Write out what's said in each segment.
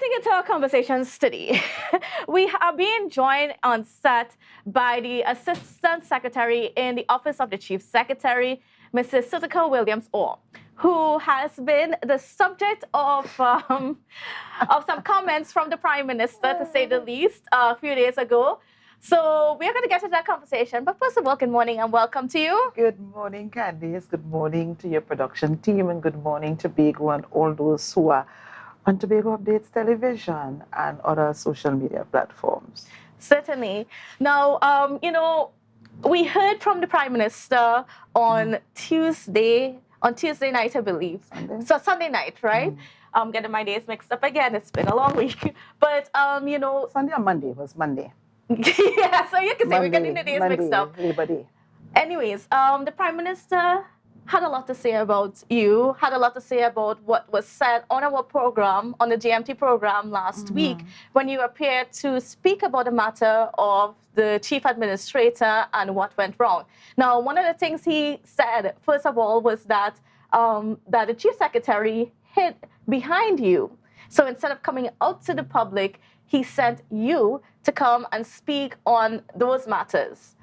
Getting into our conversations today, we are being joined on set by the Assistant Secretary in the Office of the Chief Secretary, Mrs. Certica Williams-Orr, who has been the subject of some comments from the Prime Minister, to say the least, a few days ago. So we are going to get into that conversation. But first of all, good morning and welcome to you. Good morning, Kandace. Good morning to your production team, and good morning to Tobago and all those who are on Tobago Updates Television and other social media platforms. Certainly. Now, we heard from the Prime Minister on Tuesday night, I believe. So Sunday night, right? I'm getting my days mixed up again. It's been a long week. But, Sunday or Monday? It was Monday. Yeah, so you can say we're getting the days mixed up. Labor Day. Anyways, the Prime Minister had a lot to say about you, had a lot to say about what was said on our program, on the GMT program last week, when you appeared to speak about the matter of the Chief Administrator and what went wrong. Now, one of the things he said, first of all, was that, that the Chief Secretary hid behind you. So instead of coming out to the public, he sent you to come and speak on those matters.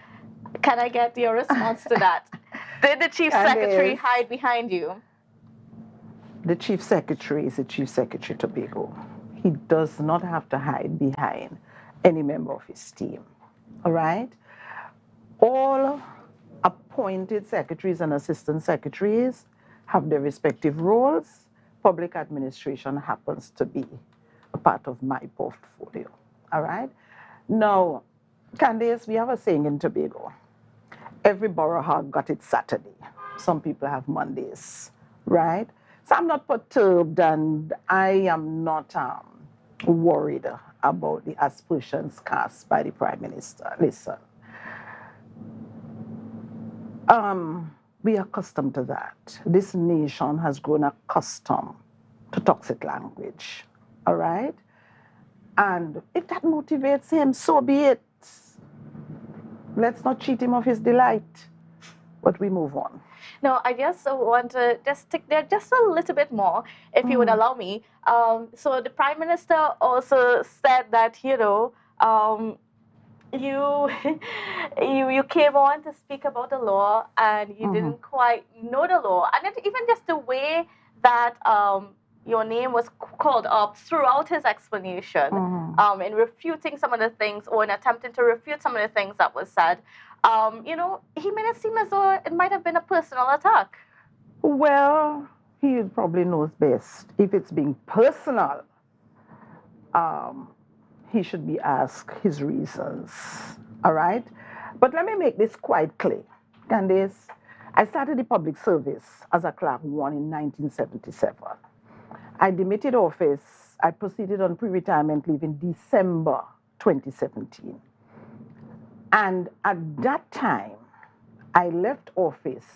Can I get your response to that? Did the Chief Secretary hide behind you? The Chief Secretary is the Chief Secretary Tobago. He does not have to hide behind any member of his team. All right? All appointed secretaries and assistant secretaries have their respective roles. Public administration happens to be a part of my portfolio. All right? Now, Kandace, we have a saying in Tobago. Every borough hog got its Saturday. Some people have Mondays, right? So I'm not perturbed, and I am not worried about the aspersions cast by the Prime Minister. Listen, we are accustomed to that. This nation has grown accustomed to toxic language, all right? And if that motivates him, so be it. Let's not cheat him of his delight, but we move on. No, I just want to just stick there just a little bit more, if you would allow me. So the Prime Minister also said that, you came on to speak about the law and you didn't quite know the law. And then even just the way that your name was called up throughout his explanation, in refuting some of the things, or in attempting to refute some of the things that was said, he made it seem as though it might have been a personal attack. Well, he probably knows best. If it's being personal, he should be asked his reasons, all right? But let me make this quite clear. Kandace, I started the public service as a Clerk 1 in 1977. I demitted office. I proceeded on pre-retirement leave in December 2017. And at that time, I left office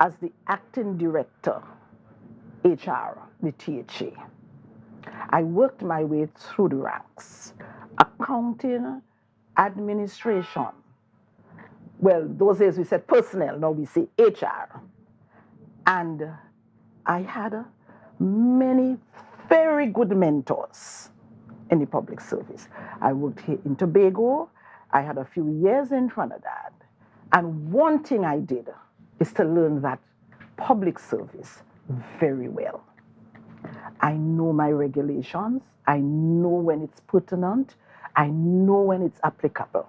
as the acting director, HR, the THA. I worked my way through the ranks, accounting, administration. Well, those days we said personnel, now we say HR. And I had many very good mentors in the public service. I worked here in Tobago. I had a few years in Trinidad. And one thing I did is to learn that public service very well. I know my regulations. I know when it's pertinent. I know when it's applicable.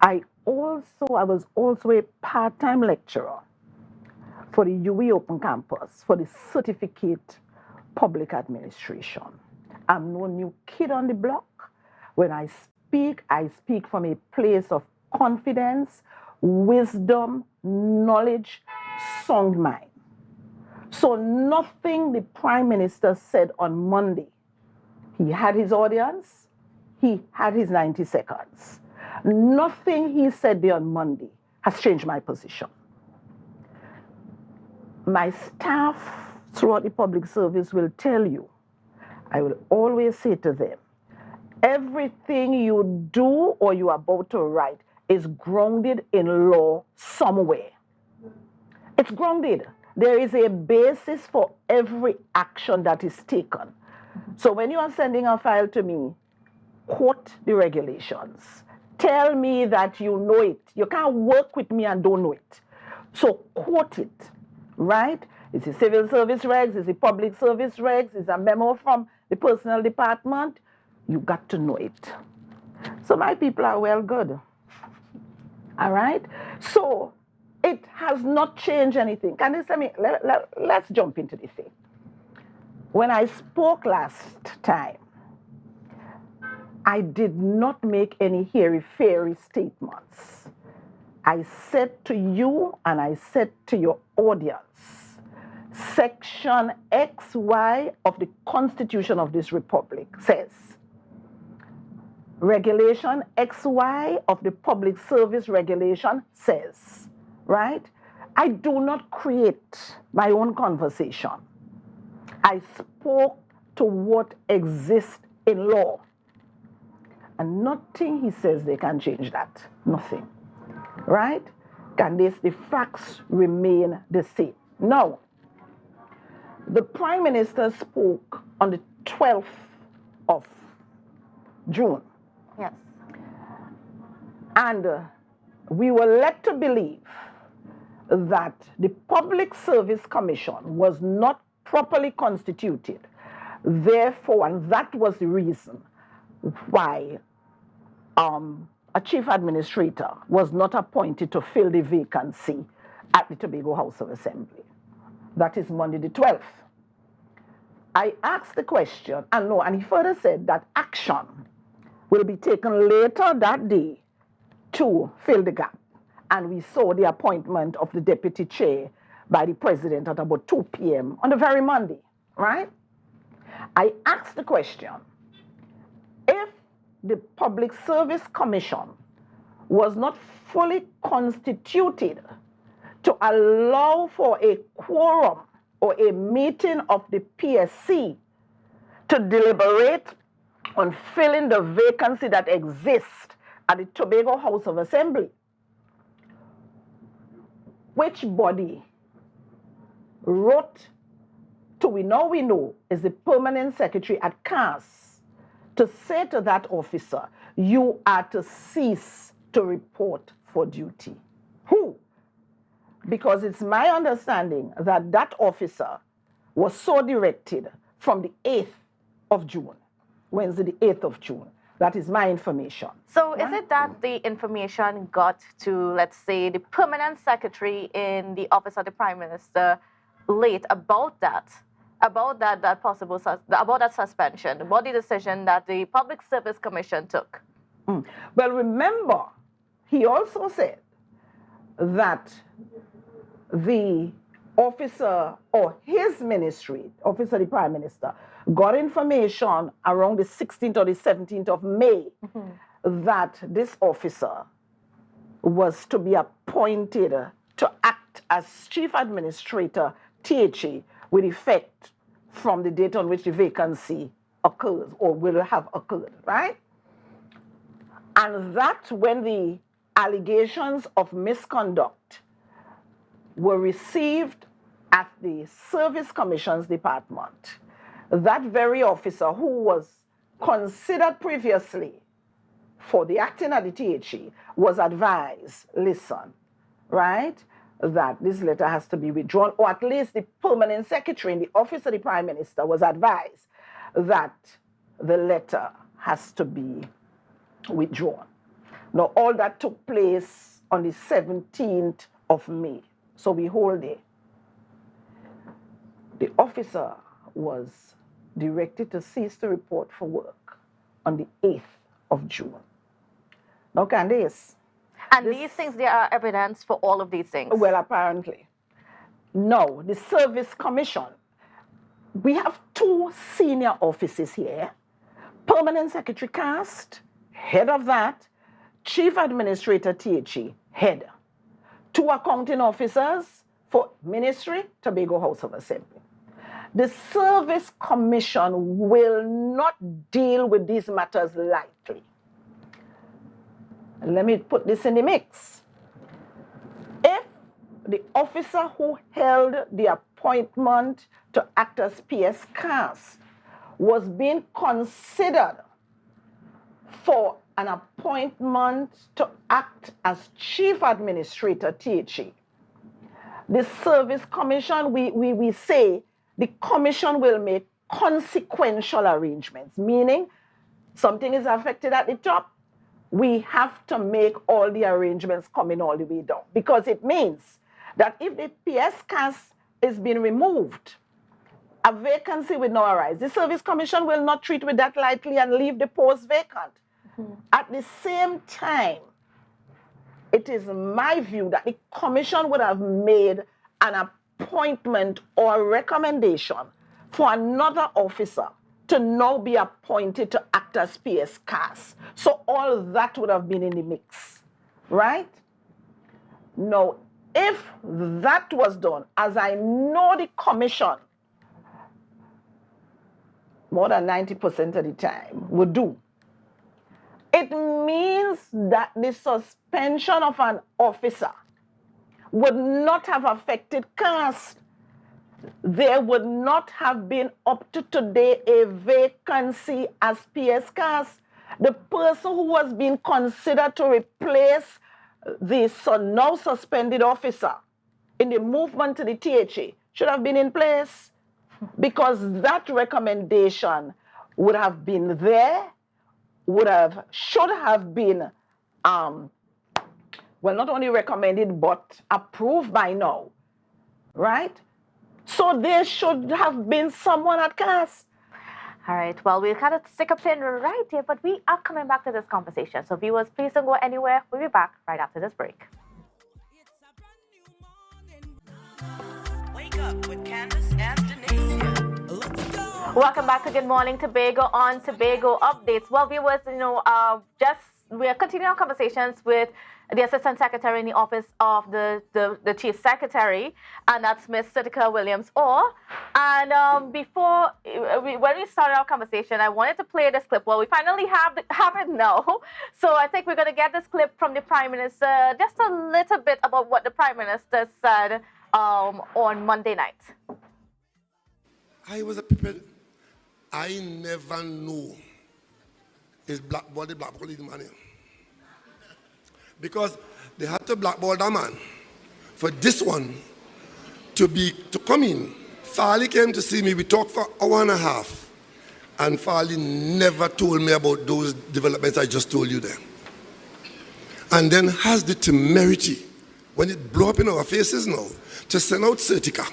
I was also a part-time lecturer for the UE Open Campus for the Certificate Public Administration. I'm no new kid on the block. When I speak from a place of confidence, wisdom, knowledge, sound mind. So nothing the Prime Minister said on Monday, he had his audience, he had his 90 seconds. Nothing he said there on Monday has changed my position. My staff throughout the public service will tell you, I will always say to them, everything you do or you are about to write is grounded in law somewhere. It's grounded. There is a basis for every action that is taken. So when you are sending a file to me, quote the regulations. Tell me that you know it. You can't work with me and don't know it. So quote it, right? Is it civil service regs? Is it public service regs? Is it a memo from the personnel department? You got to know it. So my people are well good. All right? So it has not changed anything. Can you tell me, let's jump into this thing. When I spoke last time, I did not make any hairy-fairy statements. I said to you and I said to your audience, Section XY of the Constitution of this Republic says, Regulation XY of the Public Service Regulation says, right? I do not create my own conversation. I spoke to what exists in law. And nothing he says they can change that. Nothing. Right? Kandace, the facts remain the same. Now, the Prime Minister spoke on the 12th of June. Yes. And we were led to believe that the Public Service Commission was not properly constituted. Therefore, and that was the reason why a chief administrator was not appointed to fill the vacancy at the Tobago House of Assembly. That is Monday the 12th. I asked the question, and he further said that action will be taken later that day to fill the gap. And we saw the appointment of the deputy chair by the president at about 2 p.m. on the very Monday, right? I asked the question, if the Public Service Commission was not fully constituted to allow for a quorum or a meeting of the PSC to deliberate on filling the vacancy that exists at the Tobago House of Assembly, which body wrote to we know is the permanent secretary at CAS to say to that officer, you are to cease to report for duty? Who? Because it's my understanding that that officer was so directed from the 8th of June, Wednesday the 8th of June. That is my information. So is it that the information got to, let's say, the permanent secretary in the office of the Prime Minister late about that suspension, about the decision that the Public Service Commission took? Well, remember, he also said that the officer or his ministry, officer of the Prime Minister, got information around the 16th or the 17th of May that this officer was to be appointed to act as Chief Administrator, THE, with effect from the date on which the vacancy occurs or will have occurred, right? And that when the allegations of misconduct were received at the Service Commission's department, that very officer who was considered previously for the acting at the THE was advised, listen, right, that this letter has to be withdrawn, or at least the permanent secretary in the office of the Prime Minister was advised that the letter has to be withdrawn. Now, all that took place on the 17th of May. So we hold there. The officer was directed to cease to report for work on the 8th of June. Now, Kandace. And these things, there are evidence for all of these things? Well, apparently. No, the Service Commission. We have 2 senior offices here. Permanent Secretary Cast, head of that. Chief Administrator THE, head. 2 accounting officers for Ministry, Tobago House of Assembly. The Service Commission will not deal with these matters lightly. Let me put this in the mix. If the officer who held the appointment to act as PS CAS was being considered for an appointment to act as Chief Administrator, THE. The Service Commission, we say the Commission will make consequential arrangements, meaning something is affected at the top, we have to make all the arrangements coming all the way down. Because it means that if the PSCAS is being removed, a vacancy will now arise. The Service Commission will not treat with that lightly and leave the post vacant. At the same time, it is my view that the Commission would have made an appointment or recommendation for another officer to now be appointed to act as PSCAS. So all that would have been in the mix, right? Now, if that was done, as I know the Commission, more than 90% of the time, would do, it means that the suspension of an officer would not have affected caste. There would not have been up to today a vacancy as PSCAS. The person who was being considered to replace the now suspended officer in the movement to the THA should have been in place, because that recommendation would have been there, should have been, well, not only recommended, but approved by now, right? So there should have been someone at CAS. All right, well, we'll kind of stick a pin right here, but we are coming back to this conversation. So viewers, please don't go anywhere. We'll be back right after this break. Wake up with Kandace and Denise. Let's go. Welcome back to Good Morning Tobago on Tobago Updates. Well, viewers, we are continuing our conversations with the Assistant Secretary in the Office of the Chief Secretary, and that's Ms. Certica Williams-Orr. And when we started our conversation, I wanted to play this clip. Well, we finally have it now. So I think we're going to get this clip from the Prime Minister, just a little bit about what the Prime Minister said on Monday night. I was a people. I never knew is blackball the money. Because they had to blackball that man for this one to come in. Farley came to see me, we talked for an hour and a half, and Farley never told me about those developments I just told you there. And then has the temerity, when it blew up in our faces now, to send out Certica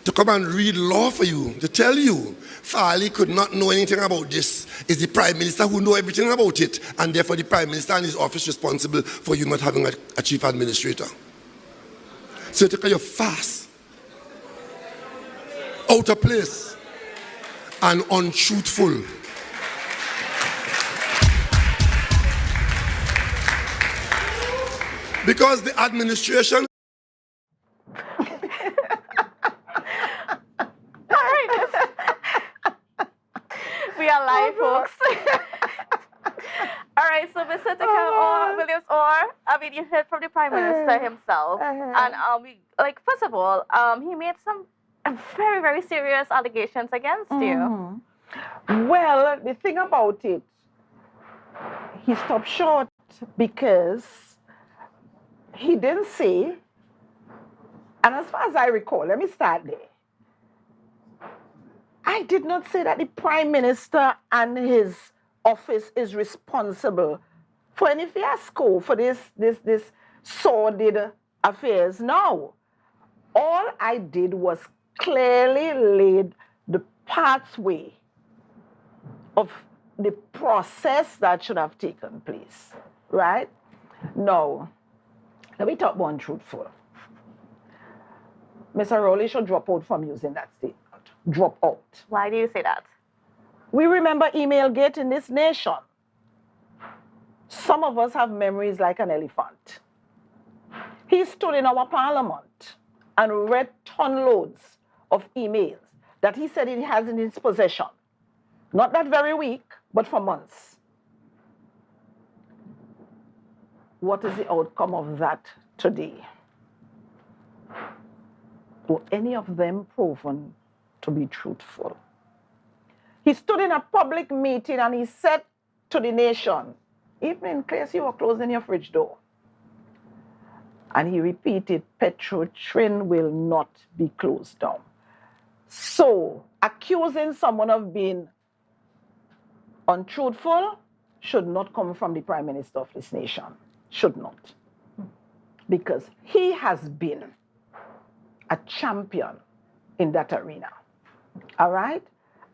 to come and read law for you, to tell you Farley could not know anything about this. It's the Prime Minister who knows everything about it, and therefore the Prime Minister and his office responsible for you not having a Chief Administrator. Certica, you're fast, out of place, and untruthful. Because the administration We are live, folks. All right, so Ms. Certica Williams-Orr, I mean, you heard from the Prime Minister himself. And first of all, he made some very, very serious allegations against you. Well, the thing about it, he stopped short because he didn't say, and as far as I recall, let me start there. I did not say that the Prime Minister and his office is responsible for any fiasco, for this sordid affairs. No. All I did was clearly laid the pathway of the process that should have taken place, right? Now, let me talk one truthful. Mr. Rowley should drop out from using that statement. Drop out. Why do you say that? We remember Emailgate in this nation. Some of us have memories like an elephant. He stood in our parliament and read ton loads of emails that he said he has in his possession. Not that very week, but for months. What is the outcome of that today? Were any of them proven to be truthful? He stood in a public meeting and he said to the nation, "Evening, Clace, you are closing your fridge door." And he repeated, "Petrotrin will not be closed down." So, accusing someone of being untruthful should not come from the Prime Minister of this nation. Should not. Because he has been a champion in that arena. All right?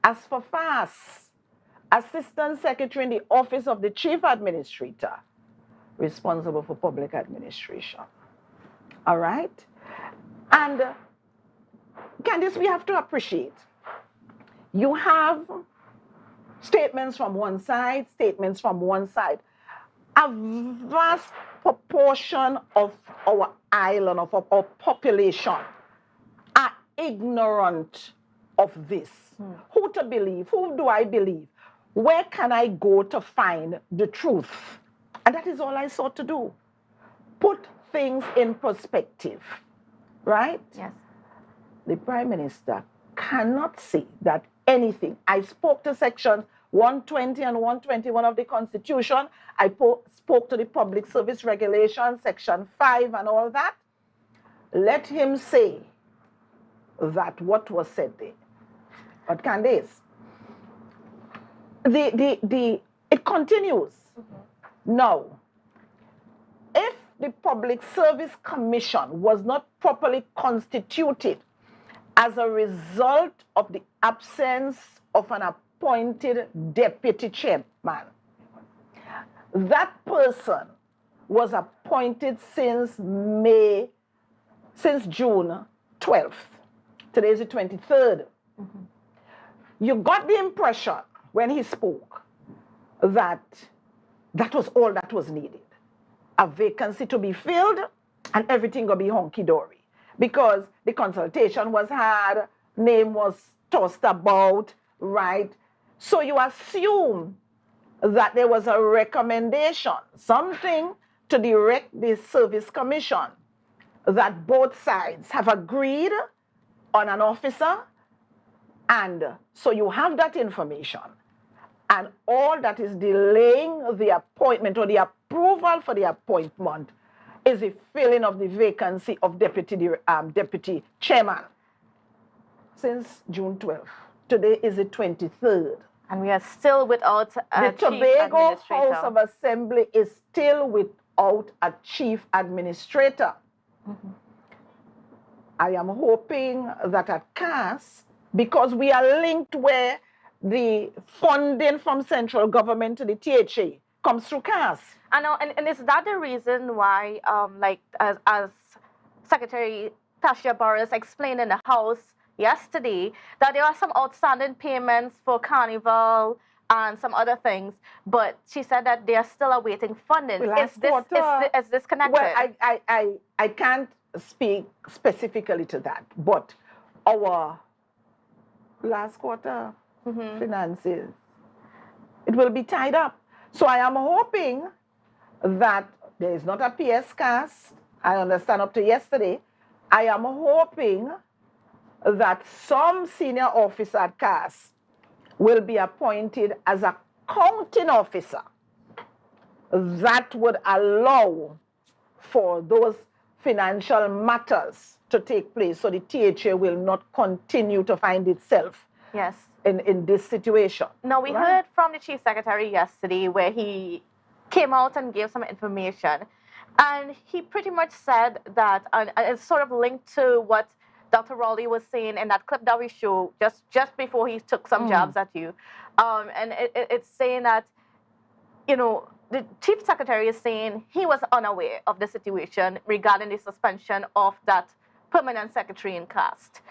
As for FAS, Assistant Secretary in the Office of the Chief Administrator, responsible for public administration. All right? And Kandace, we have to appreciate. You have statements from one side, statements from one side. A vast proportion of our island, of our population, are ignorant of this. Who to believe? Who do I believe? Where can I go to find the truth? And that is all I sought to do. Put things in perspective, right? Yes. The Prime Minister cannot say that anything. I spoke to sections 120 and 121 of the Constitution. I spoke to the Public Service Regulation, Section 5 and all that. Let him say that what was said there. But Kandace, it continues. Now, if the Public Service Commission was not properly constituted as a result of the absence of an appointed deputy chairman, that person was appointed since June 12th. Today is the 23rd. You got the impression when he spoke that that was all that was needed. A vacancy to be filled and everything will be honky-dory. Because the consultation was had, name was tossed about, right? So you assume that there was a recommendation, something to direct the Service Commission, that both sides have agreed on an officer, and so you have that information. And all that is delaying the appointment or the approval for the appointment is the filling of the vacancy of deputy chairman since June 12th. Today is the 23rd. And we are still without a The chief Tobago administrator. House of Assembly is still without a chief administrator. I am hoping that at CAS, because we are linked where the funding from central government to the THA comes through CAS. And is that the reason why, like as Secretary Tasha Burris explained in the House yesterday, that there are some outstanding payments for Carnival and some other things, but she said that they are still awaiting funding. Well, Is this connected? Well, I can't speak specifically to that, but our last quarter finances, it will be tied up. So I am hoping that there is not a PS cast. I understand up to yesterday. I am hoping that some senior officer at CAS will be appointed as a counting officer that would allow for those financial matters to take place, so the THA will not continue to find itself Yes. in this situation. Now, we heard from the Chief Secretary yesterday where he came out and gave some information. And he pretty much said that, and it's sort of linked to what Dr. Raleigh was saying in that clip that we showed just before he took some jabs at you. And it's saying that, you know, the Chief Secretary is saying he was unaware of the situation regarding the suspension of that permanent secretary in CAST.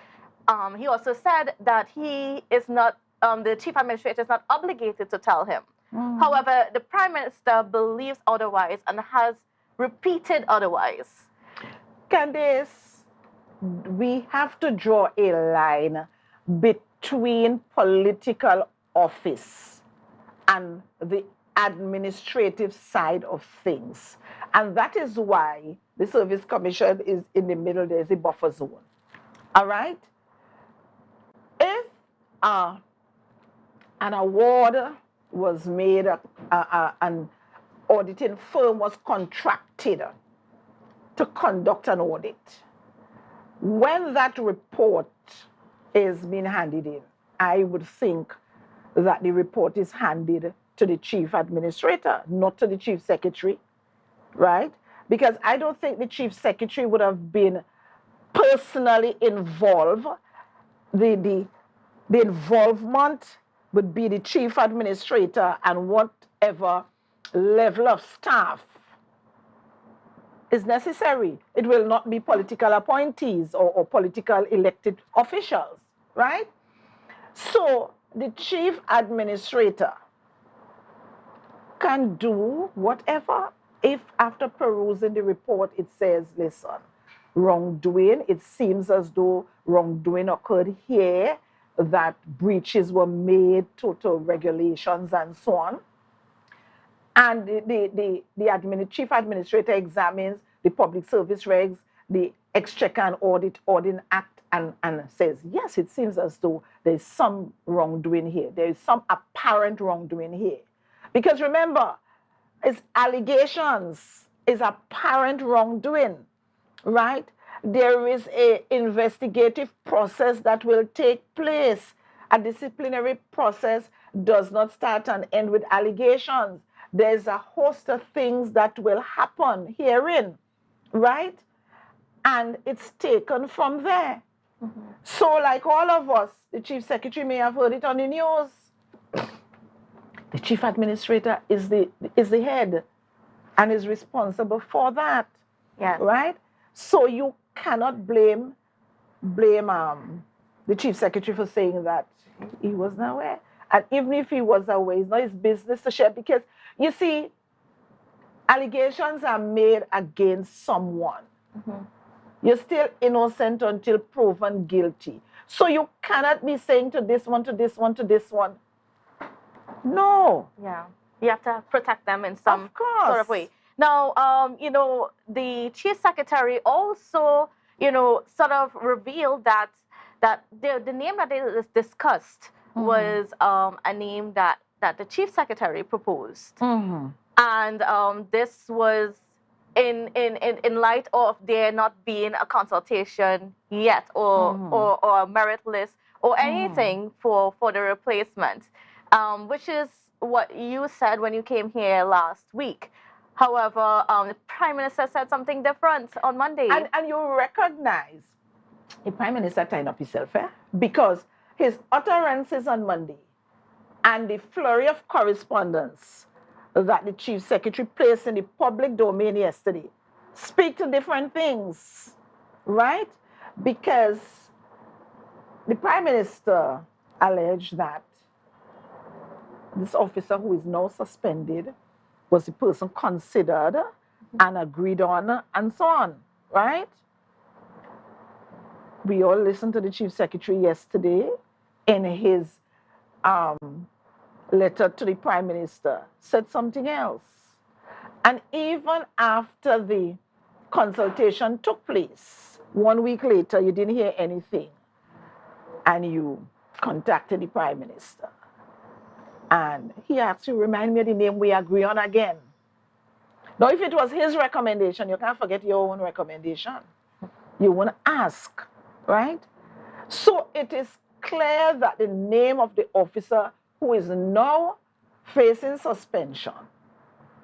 He also said that he is not, the Chief Administrator is not obligated to tell him. However, the Prime Minister believes otherwise and has repeated otherwise. Kandace, we have to draw a line between political office and the administrative side of things. And that is why the Service Commission is in the middle. There's a buffer zone. All right? If a an award was made, an auditing firm was contracted to conduct an audit. When that report is being handed in, I would think that the report is handed to the chief administrator, not to the chief secretary, right? Because I don't think the chief secretary would have been personally involved. The involvement would be the chief administrator and whatever level of staff is necessary. It will not be political appointees or political elected officials, right? So the chief administrator can do whatever if after perusing the report it says, listen, wrongdoing, it seems as though wrongdoing occurred here, that breaches were made to regulations and so on. And the chief administrator examines the public service regs, the Exchequer and Auditing Act, and says, yes, it seems as though there's some wrongdoing here. There is some apparent wrongdoing here. Because remember, it's allegations, it's apparent wrongdoing, right? There is an investigative process that will take place. A disciplinary process does not start and end with allegations. There's a host of things that will happen herein, right? And it's taken from there. Mm-hmm. So like all of us, the chief secretary may have heard it on the news. The chief administrator is the head and is responsible for that. Yes. Right? So you cannot blame the chief secretary for saying that he was not aware. And even if he was aware, it's not his business to share, because you see, allegations are made against someone. Mm-hmm. You're still innocent until proven guilty. So you cannot be saying to this one, to this one, to this one. No. Yeah. You have to protect them in some sort of way. Now, you know, the chief secretary also, you know, sort of revealed that the name that is discussed mm-hmm. was a name that the chief secretary proposed. Mm-hmm. And this was in light of there not being a consultation yet or mm-hmm. or a merit list or anything mm-hmm. for the replacement, which is what you said when you came here last week. However, the Prime Minister said something different on Monday. And you recognize the Prime Minister tying up himself, because his utterances on Monday and the flurry of correspondence that the Chief Secretary placed in the public domain yesterday speak to different things, right? Because the Prime Minister alleged that this officer who is now suspended was the person considered and agreed on and so on, right? We all listened to the Chief Secretary yesterday in his letter to the Prime Minister, said something else. And even after the consultation took place, 1 week later, you didn't hear anything. And you contacted the Prime Minister. And he asked you, remind me of the name we agree on again. Now, if it was his recommendation, you can't forget your own recommendation. You won't ask, right? So it is clear that the name of the officer who is now facing suspension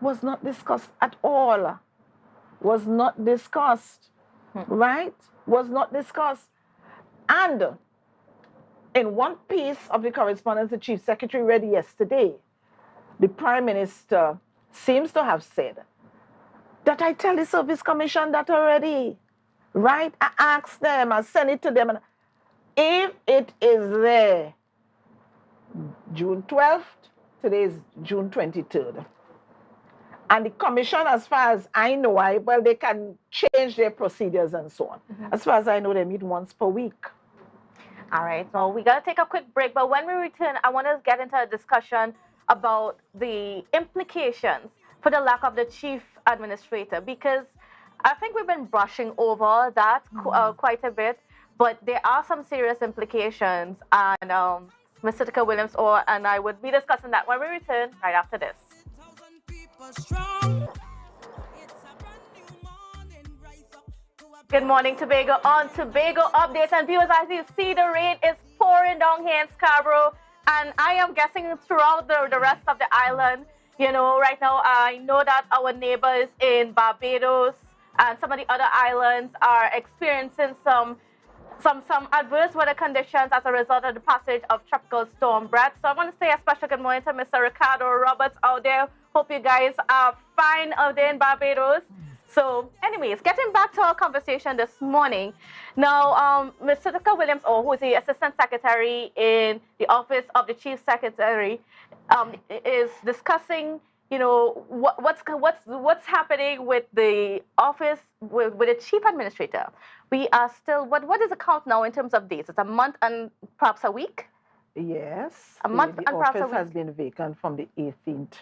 was not discussed at all. Was not discussed, right? Was not discussed. And in one piece of the correspondence the Chief Secretary read yesterday, the Prime Minister seems to have said that I tell the Service Commission that already, right? I asked them, I sent it to them. And if it is there, June 12th, today is June 23rd. And the commission, as far as I know, they can change their procedures and so on. Mm-hmm. As far as I know, they meet once per week. All right, so we got to take a quick break. But when we return, I want to get into a discussion about the implications for the lack of the chief administrator, because I think we've been brushing over that quite a bit, but there are some serious implications. And Ms. Certica Williams-Orr, and I would be discussing that when we return right after this. Good morning, Tobago. On Tobago Updates and viewers, as you see, the rain is pouring down here in Scarborough, and I am guessing throughout the rest of the island. You know, right now, I know that our neighbors in Barbados and some of the other islands are experiencing some adverse weather conditions as a result of the passage of Tropical Storm Brett. So I want to say a special good morning to Mr. Ricardo Roberts out there. Hope you guys are fine out there in Barbados. So anyways, getting back to our conversation this morning. Now, Ms. Certica Williams-Orr, who is the Assistant Secretary in the Office of the Chief Secretary, is discussing, you know, what's happening with the office, with the Chief Administrator. We are still, what is the count now in terms of days? It's a month and perhaps a week? Yes. A month and perhaps a week. The office has week. been vacant from the 18th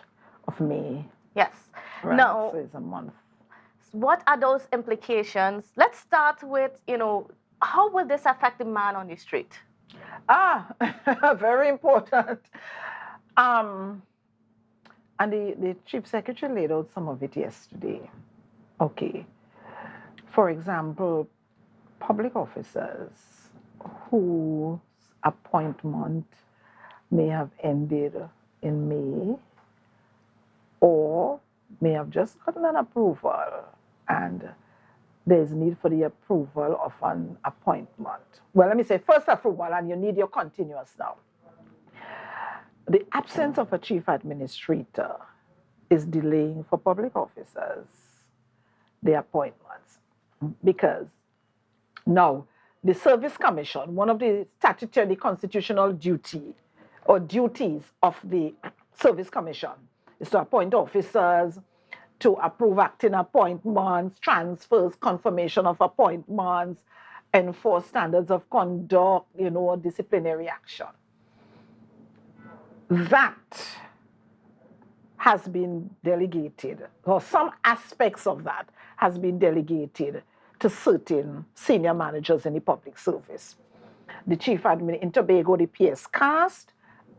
of May. Yes. Right, Now, so it's a month. what are those implications? Let's start with, you know, how will this affect the man on the street? Very important. And the Chief Secretary laid out some of it yesterday. Okay. For example, public officers whose appointment may have ended in May or may have just gotten an approval and there's need for the approval of an appointment. Well, let me say first approval and you need your continuous now. The absence of a chief administrator is delaying for public officers the appointments because now the Service Commission, one of the statutory constitutional duties of the Service Commission is to appoint officers, to approve acting appointments, transfers, confirmation of appointments, enforce standards of conduct, you know, disciplinary action. That has been delegated, or some aspects of that has been delegated to certain senior managers in the public service. The chief admin in Tobago, the PS cast,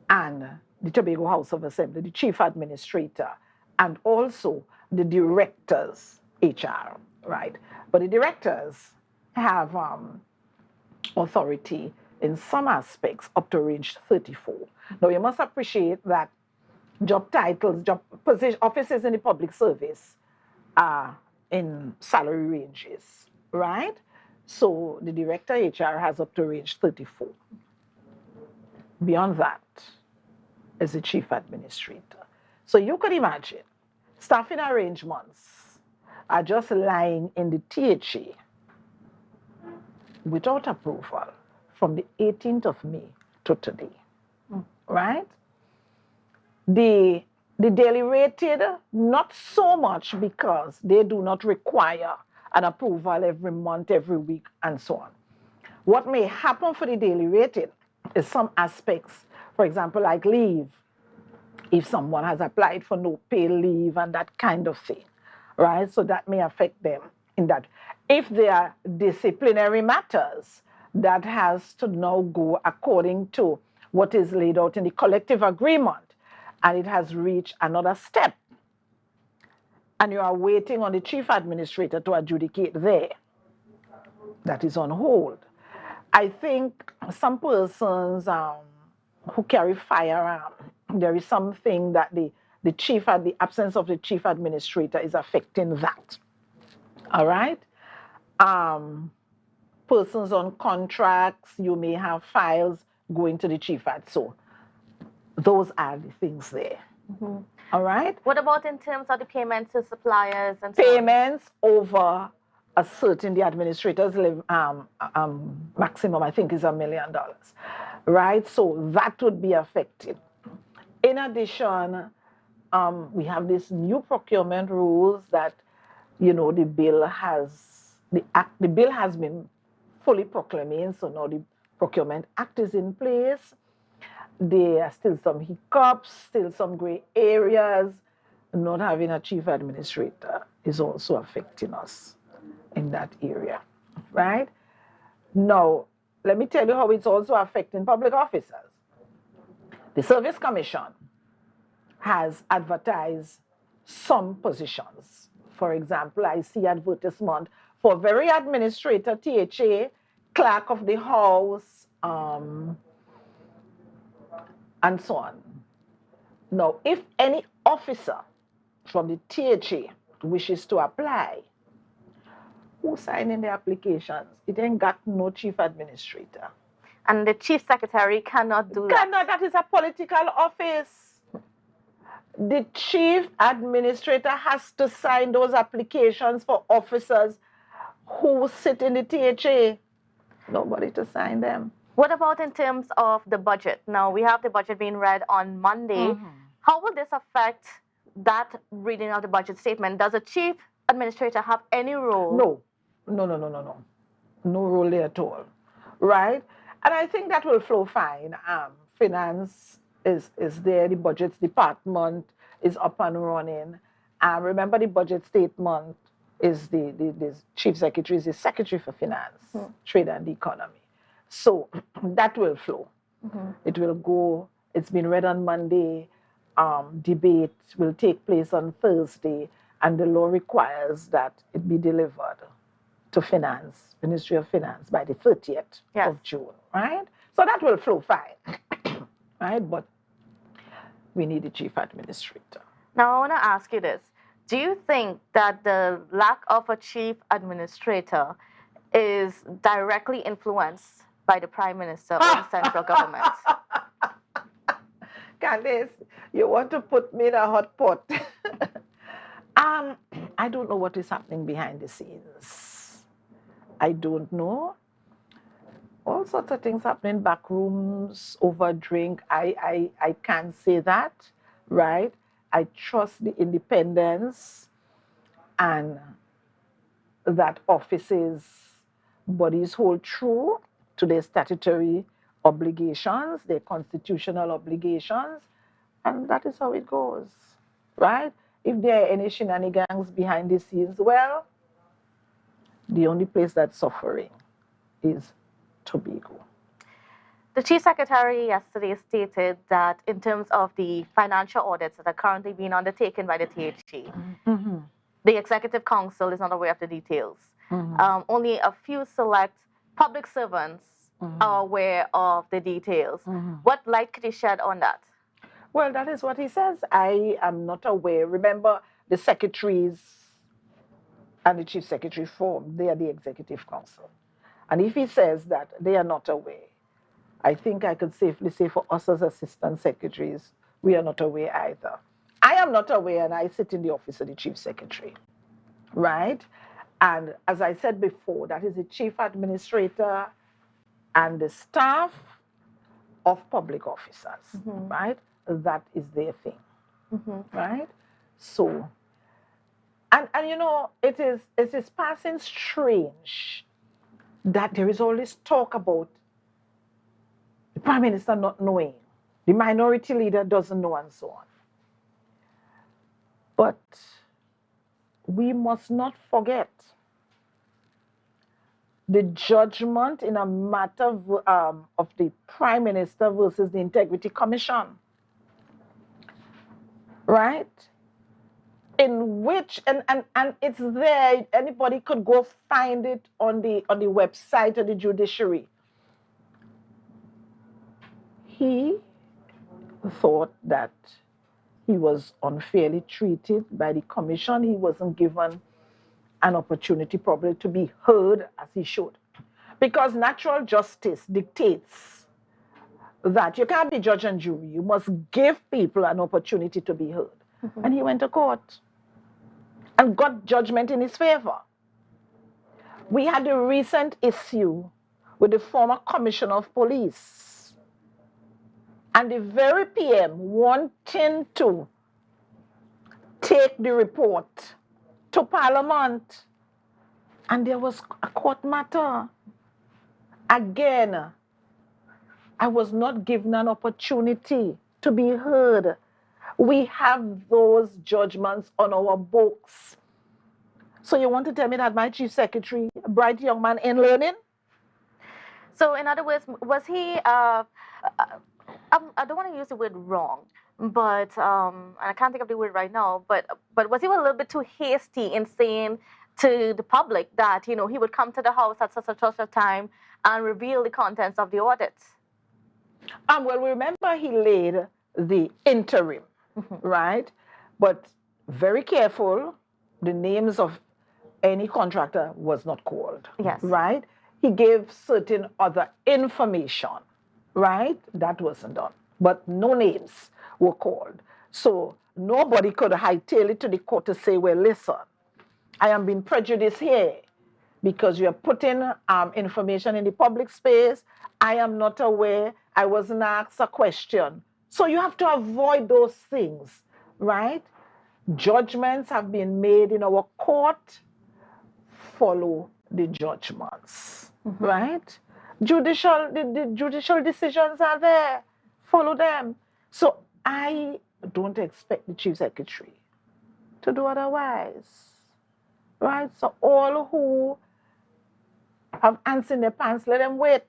and the Tobago House of Assembly, the chief administrator, and also the directors, HR, right? But the directors have authority in some aspects up to range 34. Now, you must appreciate that job titles, job position, offices in the public service are in salary ranges, right? So the director HR has up to range 34. Beyond that is the chief administrator. So you could imagine staffing arrangements are just lying in the THA without approval from the 18th of May to today, right? The daily rated, not so much because they do not require an approval every month, every week, and so on. What may happen for the daily rated is some aspects, for example, like leave, if someone has applied for no pay leave and that kind of thing, right? So that may affect them in that. If there are disciplinary matters, that has to now go according to what is laid out in the collective agreement, and it has reached another step, and you are waiting on the chief administrator to adjudicate there. That is on hold. I think some persons who carry firearms, there is something that the absence of the chief administrator is affecting that. All right? Persons on contracts, you may have files going to the chief ad. So those are the things there. Mm-hmm. All right? What about in terms of the payments to suppliers and so payments over a certain, the administrator's maximum, I think, is $1 million, right? So that would be affected. In addition, we have this new procurement rules that, you know, the bill has been fully proclaimed, so now the Procurement Act is in place. There are still some hiccups, still some gray areas. Not having a chief administrator is also affecting us in that area, right? Now, let me tell you how it's also affecting public officers. The Service Commission has advertised some positions. For example, I see advertisement for very administrator, THA, clerk of the house, and so on. Now, if any officer from the THA wishes to apply, who sign in the applications? It ain't got no chief administrator. And the chief secretary cannot do that. Cannot, that is a political office. The chief administrator has to sign those applications for officers who sit in the THA. Nobody to sign them. What about in terms of the budget? Now, we have the budget being read on Monday. How will this affect that reading of the budget statement? Does a chief administrator have any role? No. No role there at all. Right? And I think that will flow fine. Finance is there, the budgets department is up and running. Remember, the budget statement is the chief secretary is the secretary for finance, trade and the economy. So that will flow. It will go. It's been read on Monday. Debate will take place on Thursday, and the law requires that it be delivered to finance, Ministry of Finance, by the 30th of June, right? So that will flow fine, right? But we need a chief administrator. Now, I want to ask you this. Do you think that the lack of a chief administrator is directly influenced by the Prime Minister or the central government? Kandace, you want to put me in a hot pot. I don't know what is happening behind the scenes. I don't know. All sorts of things happening, back rooms, over drink. I can't say that, right? I trust the independence and that offices, bodies hold true to their statutory obligations, their constitutional obligations, and that is how it goes, right? If there are any shenanigans behind the scenes, well, the only place that's suffering is Tobago. The Chief Secretary yesterday stated that in terms of the financial audits that are currently being undertaken by the THC, the Executive Council is not aware of the details. Only a few select public servants are aware of the details. What light could you shed on that? Well, that is what he says. I am not aware. Remember, the secretaries and the chief secretary form, they are the Executive Council. And if he says that they are not aware, I think I could safely say for us as assistant secretaries, we are not aware either. I am not aware, and I sit in the office of the chief secretary, right? And as I said before, that is the chief administrator and the staff of public officers, right? That is their thing, right? So, and you know, it is passing strange that there is all this talk about the Prime Minister not knowing, the minority leader doesn't know, and so on. But we must not forget the judgment in a matter of the Prime Minister versus the Integrity Commission, right? In which, and it's there, anybody could go find it on the website of the judiciary. He thought that he was unfairly treated by the commission. He wasn't given an opportunity probably to be heard as he should. Because natural justice dictates that you can't be judge and jury. You must give people an opportunity to be heard. And he went to court and got judgment in his favor. We had a recent issue with the former commissioner of police and the very PM wanting to take the report to Parliament. And there was a court matter. Again, I was not given an opportunity to be heard. We have those judgments on our books. So you want to tell me that my chief secretary, a bright young man, ain't learning? So in other words, was he, I don't want to use the word wrong, but and I can't think of the word right now. But was he a little bit too hasty in saying to the public that he would come to the house at such a time and reveal the contents of the audit? Well, remember he laid the interim, right? But very careful, the names of any contractor was not called. Yes. Right? He gave certain other information, right? That wasn't done. But no names were called. So nobody could hightail it to the court to say, well, listen, I am being prejudiced here because you are putting information in the public space. I am not aware. I wasn't asked a question. So you have to avoid those things, right? Judgments have been made in our court. Follow the judgments, right? The judicial decisions are there. Follow them. So I don't expect the chief secretary to do otherwise, right? So all who have ants in their pants, let them wait.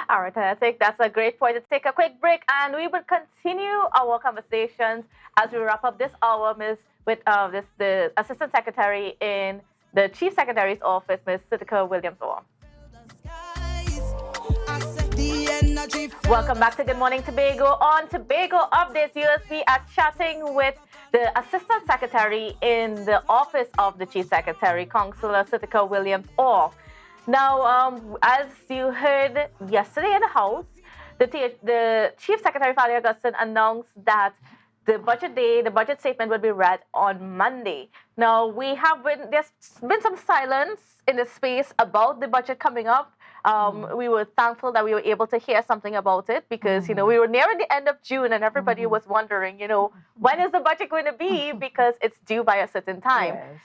All right, and I think that's a great point to take a quick break, and we will continue our conversations as we wrap up this hour, with the Assistant Secretary in the Chief Secretary's office, Ms. Certica Williams-Orr. Welcome back to Good Morning Tobago. On Tobago Updates, viewers, we are chatting with the Assistant Secretary in the office of the Chief Secretary, Councillor Certica Williams-Orr. Now, as you heard yesterday in the House, the Chief Secretary, Father Augustine, announced that the budget statement will be read on Monday. Now, there's been some silence in the space about the budget coming up. We were thankful that we were able to hear something about it because, we were nearing the end of June and everybody was wondering, when is the budget going to be, because it's due by a certain time. Yes.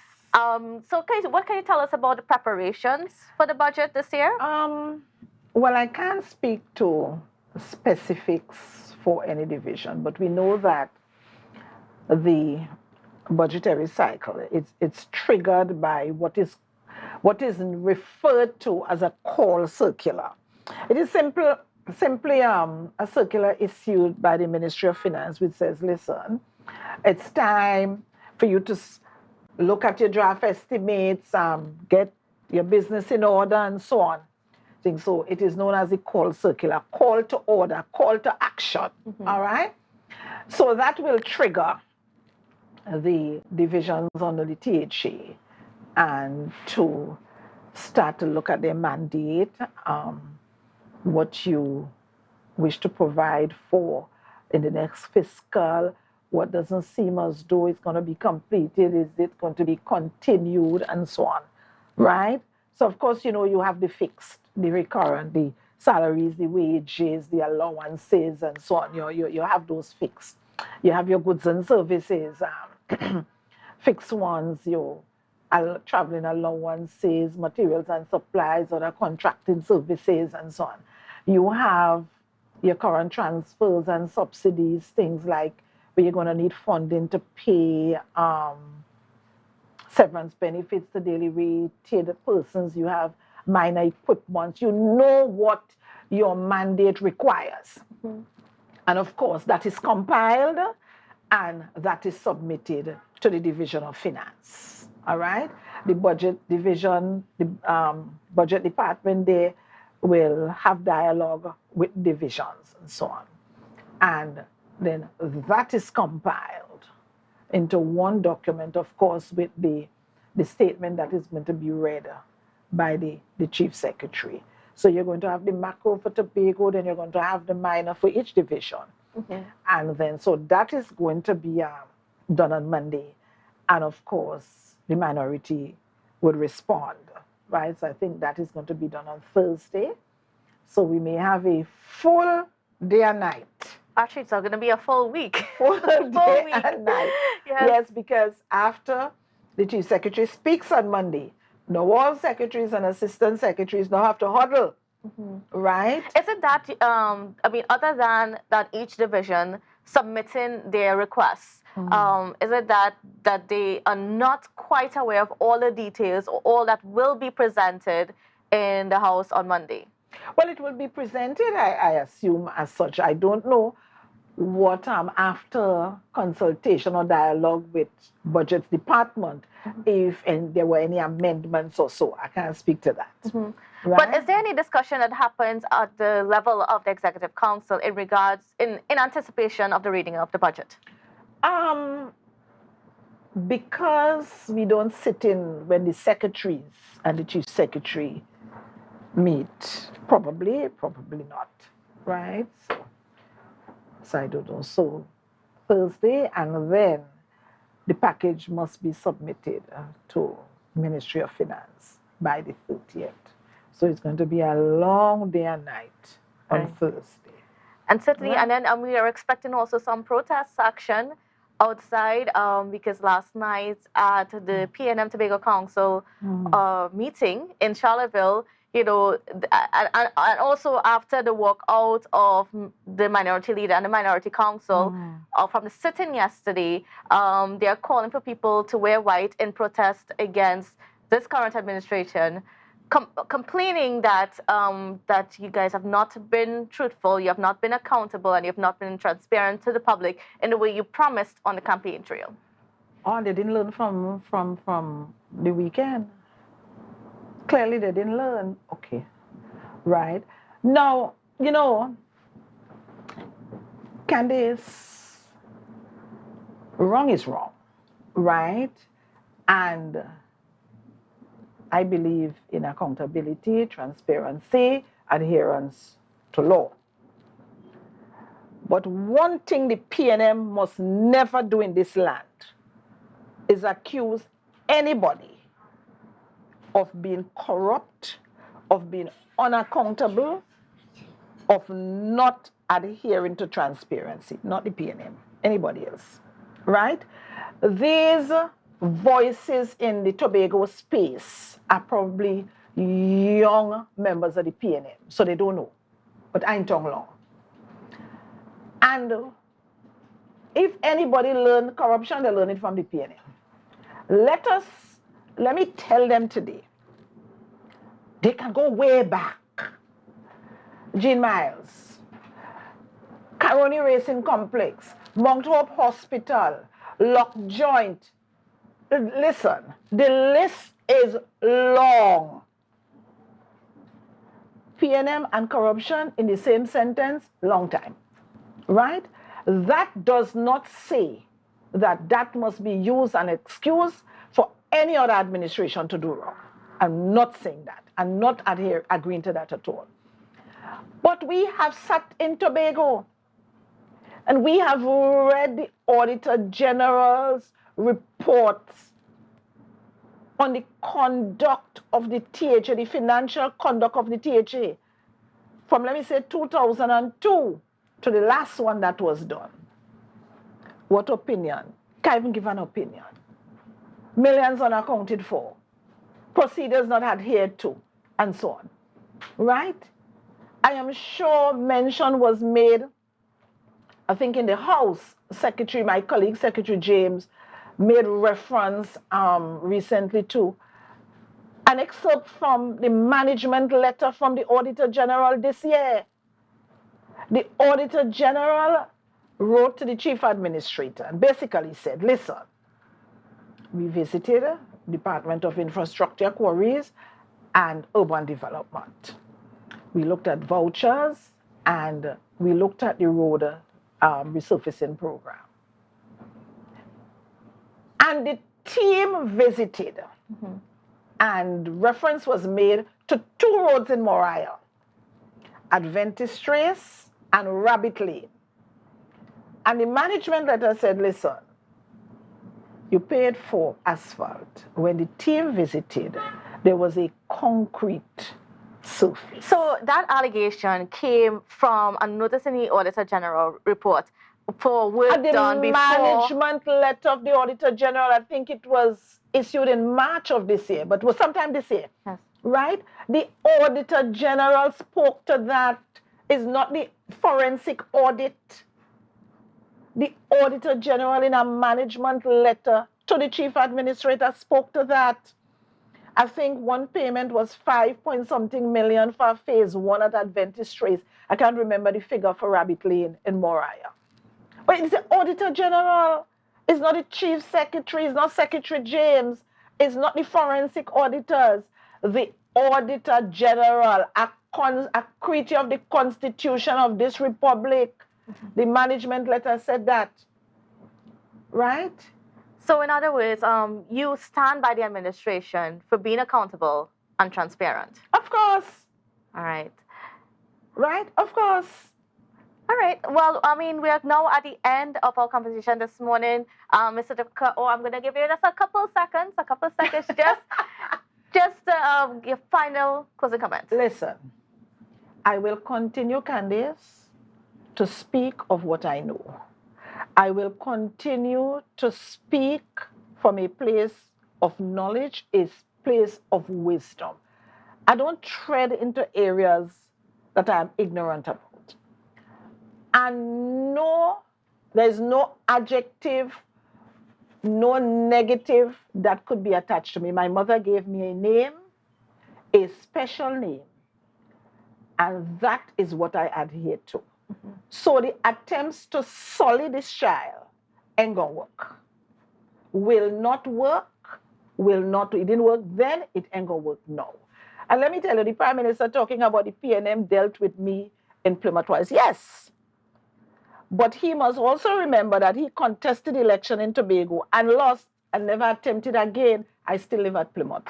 So what can you tell us about the preparations for the budget this year? Well, I can't speak to specifics for any division, but we know that the budgetary cycle, it's triggered by what is referred to as a call circular. It is simply a circular issued by the Ministry of Finance which says, listen, it's time for you to look at your draft estimates, get your business in order, and so on. So it is known as the call circular, call to order, call to action. All right? So that will trigger the divisions under the THA and to start to look at their mandate, what you wish to provide for in the next fiscal, what doesn't seem as though it's going to be completed, is it going to be continued, and so on, right? So, of course, you have the fixed, the recurrent, the salaries, the wages, the allowances, and so on. You have those fixed. You have your goods and services, fixed ones, your traveling allowances, materials and supplies, other contracting services, and so on. You have your current transfers and subsidies, things like where you're going to need funding to pay severance benefits to daily rated persons. You have minor equipment. You know what your mandate requires. And of course, that is compiled and that is submitted to the Division of Finance. All right? The budget division, the budget department, they will have dialogue with divisions and so on. And then that is compiled into one document, of course, with the statement that is going to be read by the Chief Secretary. So you're going to have the macro for Tobago, then you're going to have the minor for each division. And then, so that is going to be done on Monday. And of course, the minority would respond, right? So I think that is going to be done on Thursday. So we may have a full day and night. Actually, it's going to be a full week. Full day and night. Yes, because after the Chief Secretary speaks on Monday, now all secretaries and assistant secretaries now have to huddle, right? Isn't that, other than that each division submitting their requests, is it that they are not quite aware of all the details or all that will be presented in the House on Monday? Well, it will be presented, I assume, as such. I don't know what after consultation or dialogue with Budget Department, if there were any amendments or so. I can't speak to that. Right? But is there any discussion that happens at the level of the Executive Council in regards, in anticipation of the reading of the budget? Because we don't sit in when the secretaries and the chief secretary meet, probably not, right? So I don't know. So Thursday, and then the package must be submitted to Ministry of Finance by the 30th. So it's going to be a long day and night on Thursday. And certainly, and then we are expecting also some protest action outside, because last night at the PNM Tobago Council meeting in Charlottesville, you know, and also after the walkout of the minority leader and the minority council from the sit-in yesterday, they are calling for people to wear white in protest against this current administration, complaining that that you guys have not been truthful, you have not been accountable, and you have not been transparent to the public in the way you promised on the campaign trail. Oh, they didn't learn from the weekend. Clearly, they didn't learn. Okay, right. Now, you know, Kandace, wrong is wrong, right? And I believe in accountability, transparency, adherence to law. But one thing the PNM must never do in this land is accuse anybody of being corrupt, of being unaccountable, of not adhering to transparency. Not the PNM, anybody else, right? These voices in the Tobago space are probably young members of the PNM, so they don't know. But I ain't talking long. And if anybody learn corruption, they learn it from the PNM. Let me tell them today, they can go way back. Jean Miles, Caroni Racing Complex, Mount Hope Hospital, Lock Joint. Listen, the list is long. PNM and corruption in the same sentence, long time, right? That does not say that that must be used as an excuse for any other administration to do wrong. I'm not saying that. I'm not agreeing to that at all. But we have sat in Tobago and we have read the Auditor General's reports on the conduct of the THA, the financial conduct of the THA, from, let me say, 2002 to the last one that was done. What opinion? Can't even give an opinion. Millions unaccounted for. Procedures not adhered to, and so on. Right? I am sure mention was made, I think in the House, Secretary, my colleague, Secretary James, made reference recently to an excerpt from the management letter from the Auditor General this year. The Auditor General wrote to the Chief Administrator and basically said, listen, we visited Department of Infrastructure, Quarries, and Urban Development. We looked at vouchers and we looked at the road resurfacing program. And the team visited and reference was made to 2 roads in Moriah, Adventist Trace and Rabbit Lane. And the management letter said, listen, you paid for asphalt. When the team visited, there was a concrete surface. So that allegation came from a notice in the Auditor General report for work done before. The management letter of the Auditor General, I think it was issued in March of this year, but it was sometime this year. Yes. Right? The Auditor General spoke to that. It's not the forensic audit. The Auditor General in a management letter to the Chief Administrator spoke to that. I think one payment was 5 point something million for phase 1 at Adventist Trace. I can't remember the figure for Rabbit Lane in Moriah. But it's the Auditor General. It's not the Chief Secretary. It's not Secretary James. It's not the forensic auditors. The Auditor General, a creature of the Constitution of this Republic. The management letter said that. Right? So in other words, you stand by the administration for being accountable and transparent. Of course. All right. Right? Of course. All right. Well, I mean, we are now at the end of our conversation this morning. Mr. I'm going to give you just a couple seconds, just your final closing comment. Listen, I will continue, Kandace, to speak of what I know. I will continue to speak from a place of knowledge, a place of wisdom. I don't tread into areas that I am ignorant about. And no, there's no adjective, no negative that could be attached to me. My mother gave me a name, a special name, and that is what I adhere to. So the attempts to sully this child ain't gonna work. Will not work, it didn't work then, it ain't gonna work now. And let me tell you, the Prime Minister talking about the PNM dealt with me in Plymouth twice. Yes. But he must also remember that he contested the election in Tobago and lost and never attempted again. I still live at Plymouth.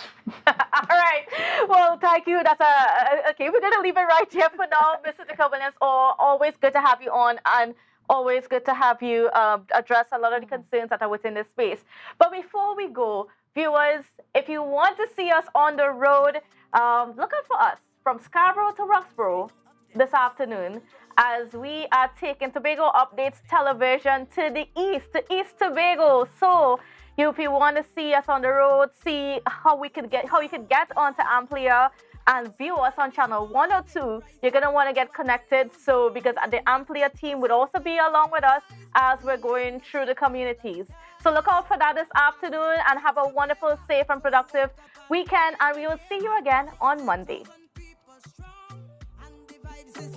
All right. Well, thank you. That's okay. We're going to leave it right here for now, Mr. Certica Williams-Orr. Always good to have you on, and always good to have you address a lot of the concerns that are within this space. But before we go, viewers, if you want to see us on the road, look out for us from Scarborough to Roxborough this afternoon, as we are taking Tobago Updates Television to the east, to East Tobago. So if you want to see us on the road, see how you can get onto Amplia and view us on channel 102, you're going to want to get connected. So because the Amplia team would also be along with us as we're going through the communities. So look out for that this afternoon, and have a wonderful, safe and productive weekend, and we will see you again on Monday. This